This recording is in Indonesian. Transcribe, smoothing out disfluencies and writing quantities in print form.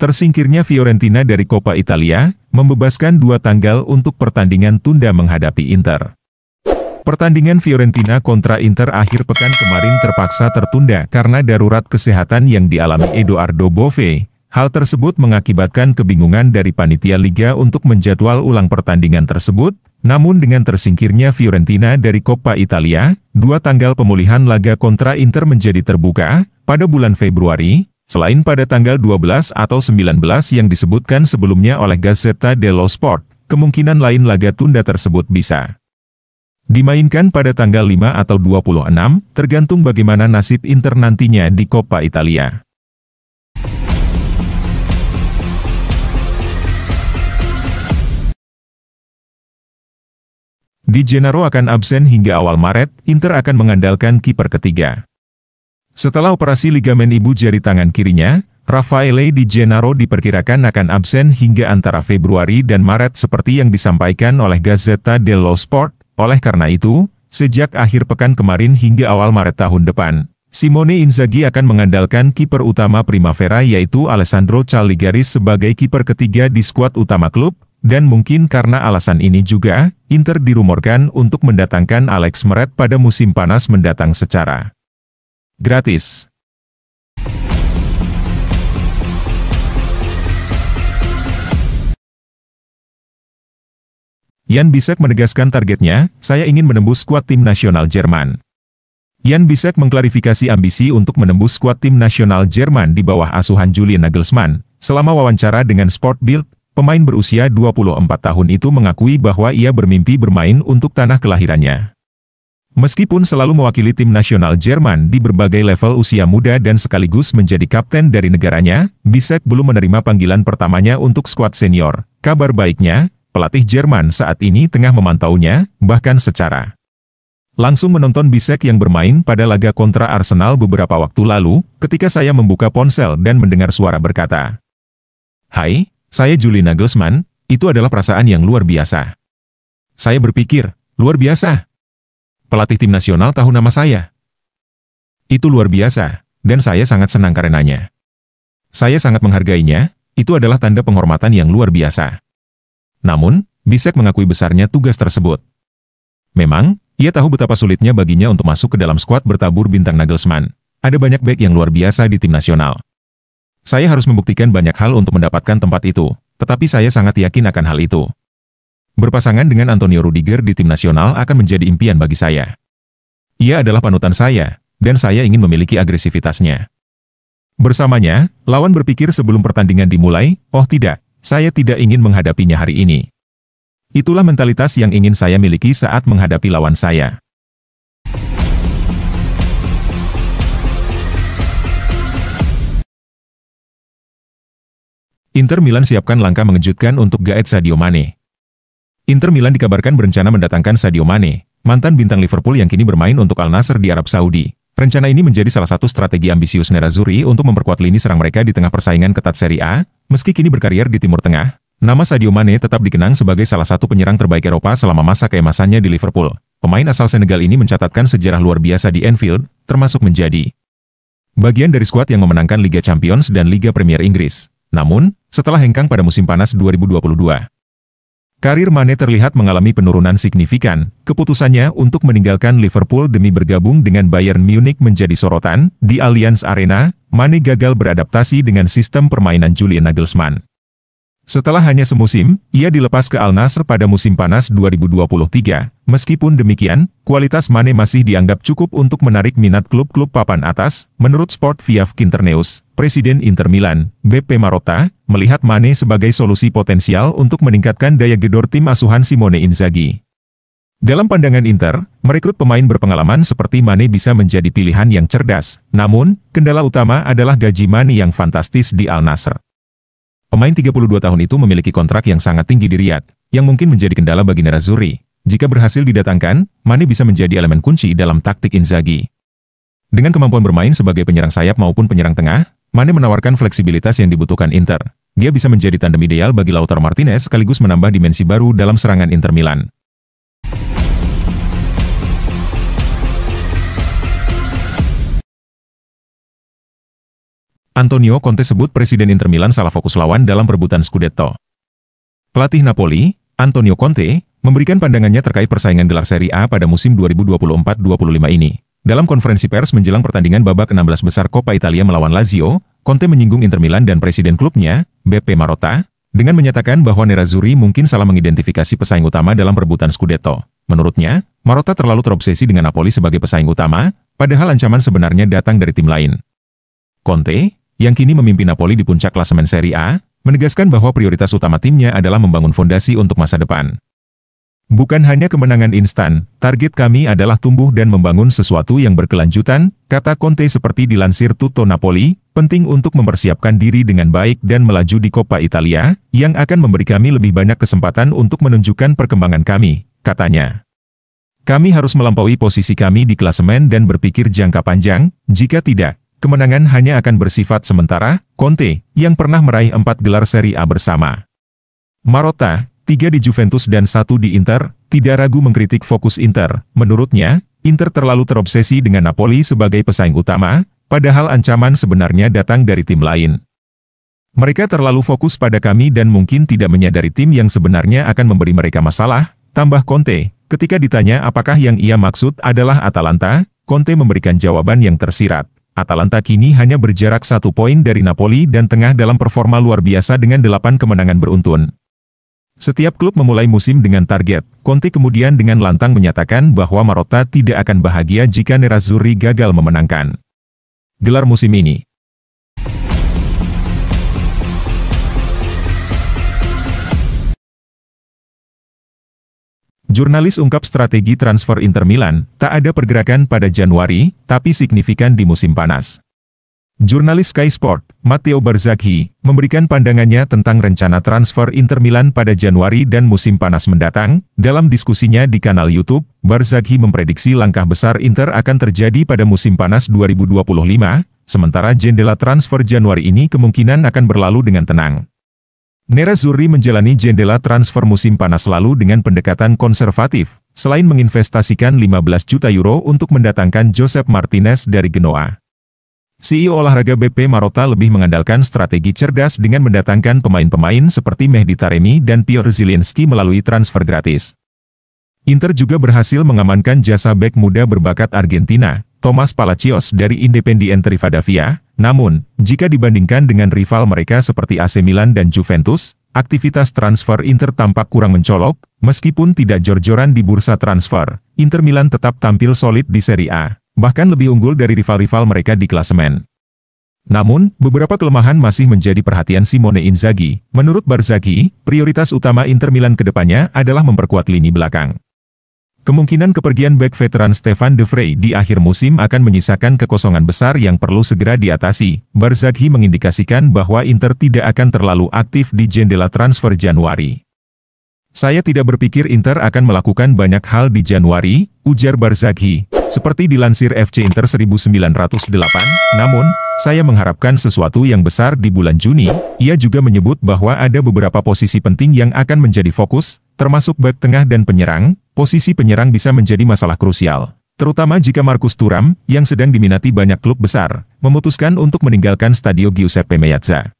Tersingkirnya Fiorentina dari Coppa Italia, membebaskan 2 tanggal untuk pertandingan tunda menghadapi Inter. Pertandingan Fiorentina kontra Inter akhir pekan kemarin terpaksa tertunda karena darurat kesehatan yang dialami Edoardo Bove. Hal tersebut mengakibatkan kebingungan dari panitia liga untuk menjadwal ulang pertandingan tersebut, namun dengan tersingkirnya Fiorentina dari Coppa Italia, 2 tanggal pemulihan laga kontra Inter menjadi terbuka pada bulan Februari, selain pada tanggal 12 atau 19 yang disebutkan sebelumnya oleh Gazzetta dello Sport, kemungkinan lain laga tunda tersebut bisa dimainkan pada tanggal 5 atau 26, tergantung bagaimana nasib Inter nantinya di Coppa Italia. Di Gennaro akan absen hingga awal Maret, Inter akan mengandalkan kiper ketiga. Setelah operasi ligamen ibu jari tangan kirinya, Raffaele Di Gennaro diperkirakan akan absen hingga antara Februari dan Maret seperti yang disampaikan oleh Gazzetta dello Sport. Oleh karena itu, sejak akhir pekan kemarin hingga awal Maret tahun depan, Simone Inzaghi akan mengandalkan kiper utama Primavera yaitu Alessandro Caligaris sebagai kiper ketiga di skuad utama klub, dan mungkin karena alasan ini juga, Inter dirumorkan untuk mendatangkan Alex Meret pada musim panas mendatang secara gratis. Jan Bisek menegaskan targetnya, saya ingin menembus skuad tim nasional Jerman. Jan Bisek mengklarifikasi ambisi untuk menembus skuad tim nasional Jerman di bawah asuhan Julian Nagelsmann. Selama wawancara dengan Sport Bild, pemain berusia 24 tahun itu mengakui bahwa ia bermimpi bermain untuk tanah kelahirannya. Meskipun selalu mewakili tim nasional Jerman di berbagai level usia muda dan sekaligus menjadi kapten dari negaranya, Bisek belum menerima panggilan pertamanya untuk skuad senior. Kabar baiknya, pelatih Jerman saat ini tengah memantaunya, bahkan secara langsung menonton Bisek yang bermain pada laga kontra Arsenal beberapa waktu lalu, ketika saya membuka ponsel dan mendengar suara berkata, "Hai, saya Julian Nagelsmann, itu adalah perasaan yang luar biasa." Saya berpikir, luar biasa. Pelatih tim nasional tahu nama saya. Itu luar biasa, dan saya sangat senang karenanya. Saya sangat menghargainya, itu adalah tanda penghormatan yang luar biasa. Namun, Bisek mengakui besarnya tugas tersebut. Memang, ia tahu betapa sulitnya baginya untuk masuk ke dalam skuad bertabur bintang Nagelsmann. Ada banyak bek yang luar biasa di tim nasional. Saya harus membuktikan banyak hal untuk mendapatkan tempat itu, tetapi saya sangat yakin akan hal itu. Berpasangan dengan Antonio Rudiger di tim nasional akan menjadi impian bagi saya. Ia adalah panutan saya, dan saya ingin memiliki agresivitasnya. Bersamanya, lawan berpikir sebelum pertandingan dimulai, oh tidak, saya tidak ingin menghadapinya hari ini. Itulah mentalitas yang ingin saya miliki saat menghadapi lawan saya. Inter Milan siapkan langkah mengejutkan untuk gaet Sadio Mane. Inter Milan dikabarkan berencana mendatangkan Sadio Mane, mantan bintang Liverpool yang kini bermain untuk Al Nassr di Arab Saudi. Rencana ini menjadi salah satu strategi ambisius Nerazzurri untuk memperkuat lini serang mereka di tengah persaingan ketat Serie A. Meski kini berkarier di Timur Tengah, nama Sadio Mane tetap dikenang sebagai salah satu penyerang terbaik Eropa selama masa keemasannya di Liverpool. Pemain asal Senegal ini mencatatkan sejarah luar biasa di Anfield, termasuk menjadi bagian dari skuad yang memenangkan Liga Champions dan Liga Premier Inggris. Namun, setelah hengkang pada musim panas 2022, karir Mane terlihat mengalami penurunan signifikan. Keputusannya untuk meninggalkan Liverpool demi bergabung dengan Bayern Munich menjadi sorotan. Di Allianz Arena, Mane gagal beradaptasi dengan sistem permainan Julian Nagelsmann. Setelah hanya semusim, ia dilepas ke Al Nassr pada musim panas 2023. Meskipun demikian, kualitas Mane masih dianggap cukup untuk menarik minat klub-klub papan atas. Menurut Sport via Quinternews, Presiden Inter Milan, Beppe Marotta, melihat Mane sebagai solusi potensial untuk meningkatkan daya gedor tim asuhan Simone Inzaghi. Dalam pandangan Inter, merekrut pemain berpengalaman seperti Mane bisa menjadi pilihan yang cerdas. Namun, kendala utama adalah gaji Mane yang fantastis di Al Nassr. Pemain 32 tahun itu memiliki kontrak yang sangat tinggi di Riyadh, yang mungkin menjadi kendala bagi Nerazzurri. Jika berhasil didatangkan, Mane bisa menjadi elemen kunci dalam taktik Inzaghi. Dengan kemampuan bermain sebagai penyerang sayap maupun penyerang tengah, Mane menawarkan fleksibilitas yang dibutuhkan Inter. Dia bisa menjadi tandem ideal bagi Lautaro Martinez sekaligus menambah dimensi baru dalam serangan Inter Milan. Antonio Conte sebut Presiden Inter Milan salah fokus lawan dalam perebutan Scudetto. Pelatih Napoli, Antonio Conte, memberikan pandangannya terkait persaingan gelar Serie A pada musim 2024-25 ini. Dalam konferensi pers menjelang pertandingan babak 16 besar Coppa Italia melawan Lazio, Conte menyinggung Inter Milan dan presiden klubnya, Beppe Marotta, dengan menyatakan bahwa Nerazzurri mungkin salah mengidentifikasi pesaing utama dalam perebutan Scudetto. Menurutnya, Marotta terlalu terobsesi dengan Napoli sebagai pesaing utama, padahal ancaman sebenarnya datang dari tim lain. Conte, yang kini memimpin Napoli di puncak klasemen Serie A, menegaskan bahwa prioritas utama timnya adalah membangun fondasi untuk masa depan. Bukan hanya kemenangan instan, target kami adalah tumbuh dan membangun sesuatu yang berkelanjutan, kata Conte seperti dilansir Tutto Napoli, penting untuk mempersiapkan diri dengan baik dan melaju di Coppa Italia, yang akan memberi kami lebih banyak kesempatan untuk menunjukkan perkembangan kami, katanya. Kami harus melampaui posisi kami di klasemen dan berpikir jangka panjang, jika tidak, kemenangan hanya akan bersifat sementara, Conte, yang pernah meraih 4 gelar Serie A bersama Marotta, 3 di Juventus dan 1 di Inter, tidak ragu mengkritik fokus Inter. Menurutnya, Inter terlalu terobsesi dengan Napoli sebagai pesaing utama, padahal ancaman sebenarnya datang dari tim lain. Mereka terlalu fokus pada kami dan mungkin tidak menyadari tim yang sebenarnya akan memberi mereka masalah, tambah Conte. Ketika ditanya apakah yang ia maksud adalah Atalanta, Conte memberikan jawaban yang tersirat. Atalanta kini hanya berjarak 1 poin dari Napoli dan tengah dalam performa luar biasa dengan 8 kemenangan beruntun. Setiap klub memulai musim dengan target. Conte kemudian dengan lantang menyatakan bahwa Marotta tidak akan bahagia jika Nerazzurri gagal memenangkan gelar musim ini. Jurnalis ungkap strategi transfer Inter Milan, tak ada pergerakan pada Januari, tapi signifikan di musim panas. Jurnalis Sky Sport, Matteo Barzagli, memberikan pandangannya tentang rencana transfer Inter Milan pada Januari dan musim panas mendatang. Dalam diskusinya di kanal YouTube, Barzagli memprediksi langkah besar Inter akan terjadi pada musim panas 2025, sementara jendela transfer Januari ini kemungkinan akan berlalu dengan tenang. Nerazzurri menjalani jendela transfer musim panas lalu dengan pendekatan konservatif, selain menginvestasikan 15 juta euro untuk mendatangkan Josep Martinez dari Genoa. CEO olahraga Beppe Marotta lebih mengandalkan strategi cerdas dengan mendatangkan pemain-pemain seperti Mehdi Taremi dan Piotr Zielinski melalui transfer gratis. Inter juga berhasil mengamankan jasa bek muda berbakat Argentina, Thomas Palacios dari Independiente Rivadavia. Namun, jika dibandingkan dengan rival mereka seperti AC Milan dan Juventus, aktivitas transfer Inter tampak kurang mencolok. Meskipun tidak jor-joran di bursa transfer, Inter Milan tetap tampil solid di Serie A, bahkan lebih unggul dari rival-rival mereka di klasemen. Namun, beberapa kelemahan masih menjadi perhatian Simone Inzaghi. Menurut Barzagli, prioritas utama Inter Milan ke depannya adalah memperkuat lini belakang. Kemungkinan kepergian bek veteran Stefan De Vrij di akhir musim akan menyisakan kekosongan besar yang perlu segera diatasi. Barzagli mengindikasikan bahwa Inter tidak akan terlalu aktif di jendela transfer Januari. Saya tidak berpikir Inter akan melakukan banyak hal di Januari, ujar Barzagli. Seperti dilansir FC Inter 1908, namun, saya mengharapkan sesuatu yang besar di bulan Juni. Ia juga menyebut bahwa ada beberapa posisi penting yang akan menjadi fokus, termasuk bek tengah dan penyerang. Posisi penyerang bisa menjadi masalah krusial, terutama jika Marcus Thuram, yang sedang diminati banyak klub besar, memutuskan untuk meninggalkan Stadio Giuseppe Meazza.